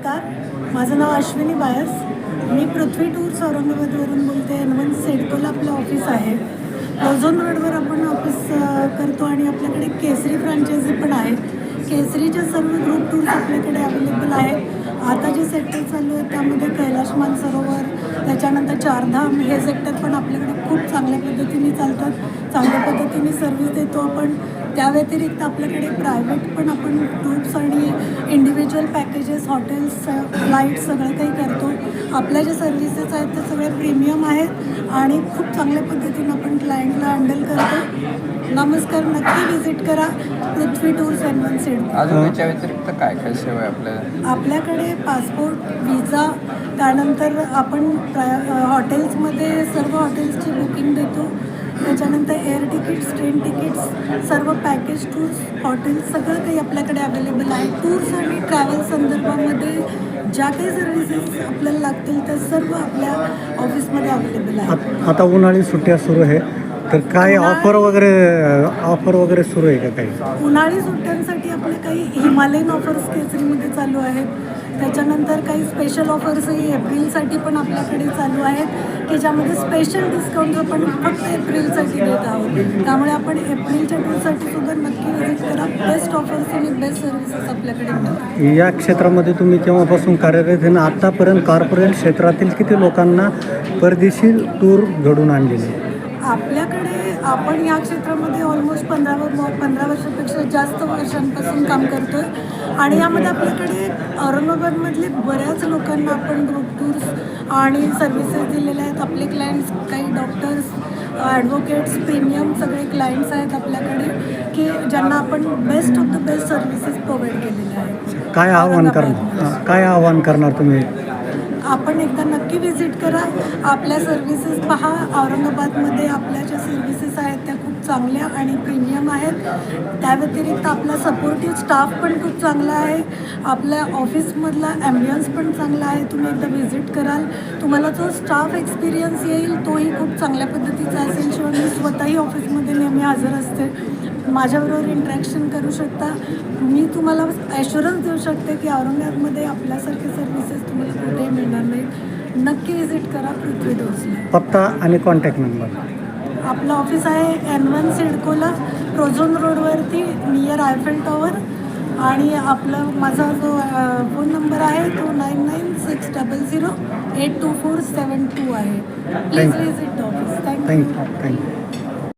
नमस्कार, माझं नाव अश्विनी बायस. मी पृथ्वी टूर्स औरंगाबादवरून बोलते. N1 सिडकोला आपलं ऑफिस आहे. ओझोन रोडवर आपण ऑफिस करतो आणि आपल्याकडे केसरी फ्रँचायझी पण आहे. केसरीचे सर्व ग्रुप टूर्स आपल्याकडे अवेलेबल आहेत. आता जे सेक्टर चालू आहे त्यामध्ये कैलाश मानसरोवर, त्याच्यानंतर चारधाम हे सेक्टर पण आपल्याकडे खूप चांगल्या पद्धतीने चालतात. चांगल्या पद्धतीने सर्व्हिस देतो आपण. त्या व्यतिरिक्त आपल्याकडे प्रायव्हेट पण आपण ग्रुप्स आणि इंडिव्हिज्युअल पॅकेजेस, हॉटेल्स, फ्लाईट सगळं काही करतो. आपल्या जे सर्व्हिसेस आहेत ते सगळे प्रीमियम आहेत आणि खूप चांगल्या पद्धतीनं आपण क्लायंटला हँडल करतो. नमस्कार, नक्की व्हिजिट करा पृथ्वी टूर्स N1 सिडको. अजून याच्या व्यतिरिक्त काय काय सेवा आहे आपल्याला? आपल्याकडे पासपोर्ट, विजा, त्यानंतर आपण हॉटेल्समध्ये सर्व हॉटेल्सची बुकिंग देतो. त्याच्यानंतर एअर तिकीट्स, ट्रेन तिकीट्स, सर्व पॅकेज टूर्स, हॉटेल्स सगळं काही आपल्याकडे अवेलेबल आहे. टूर्स आणि ट्रॅव्हल संदर्भामध्ये ज्या काही सर्व्हिसेस आपल्याला लागतील त्या सर्व आपल्या ऑफिसमध्ये अवेलेबल आहे. आता उन्हाळी सुट्ट्या सुरू आहे, तर काय ऑफर वगैरे सुरू आहे का काही? उन्हाळी सुट्ट्यांसाठी आपले काही हिमालयन ऑफर्स केसरीमध्ये चालू आहेत. त्याच्यानंतर काही स्पेशल ऑफर्सही एप्रिलसाठी पण आपल्याकडे चालू आहेत की ज्यामध्ये स्पेशल डिस्काउंट आपण फक्त एप्रिलसाठी देत आहोत. त्यामुळे आपण एप्रिलच्या टूरसाठी सुद्धा नक्की व्हिजिट करा. बेस्ट ऑफर्स आणि बेस्ट सर्व्हिसेस आपल्याकडे मिळतात. या क्षेत्रामध्ये तुम्ही केव्हापासून कार्यरत आहे? आतापर्यंत कॉर्पोरेट क्षेत्रातील किती लोकांना परदेशी टूर घडून आणलेले? आपल्याकडे आपण या क्षेत्रामध्ये ऑलमोस्ट 15 वर्षापेक्षा जास्त वर्षांपासून काम करतो आहे आणि यामध्ये आपल्याकडे औरंगाबादमधले बऱ्याच लोकांना आपण ग्रुप टूर्स आणि सर्व्हिसेस दिलेले आहेत. आपले क्लायंट्स काही डॉक्टर्स, ॲडव्होकेट्स, प्रीमियम सगळे क्लायंट्स आहेत आपल्याकडे की ज्यांना आपण best of the best services provide केलेले आहेत. काय आव्हान करणार तुम्ही? आपण एकदा नक्की व्हिजिट करा, आपल्या सर्व्हिसेस पहा. औरंगाबादमध्ये आपल्या ज्या सर्व्हिसेस आहेत त्या खूप चांगल्या आणि प्रीमियम आहेत. त्या व्यतिरिक्त आपला सपोर्टिव्ह स्टाफ पण खूप चांगला आहे. आपल्या ऑफिसमधला ॲम्बियन्स पण चांगला आहे. तुम्ही एकदा व्हिजिट कराल, तुम्हाला जो स्टाफ एक्सपिरियन्स येईल तोही खूप चांगल्या पद्धतीचा असेल. शिवाय मी स्वतःही ऑफिसमध्ये नेहमी हजर असते. माझ्याबरोबर इंटरॅक्शन करू शकता. मी तुम्हाला ॲश्युरन्स देऊ शकते की औरंगाबादमध्ये आपल्यासारखे सर्व्हिसेस तुम्हाला कुठेही मिळणार नाहीत. नक्की व्हिजिट करा पृथ्वी टूर्सला. पत्ता आणि कॉन्टॅक्ट नंबर? आपलं ऑफिस आहे N1 सिडकोला, ओझोन रोडवरती नियर आयफेल टॉवर. आणि माझा जो फोन नंबर आहे तो 9960082472 आहे. Please visit office. थँक्यू.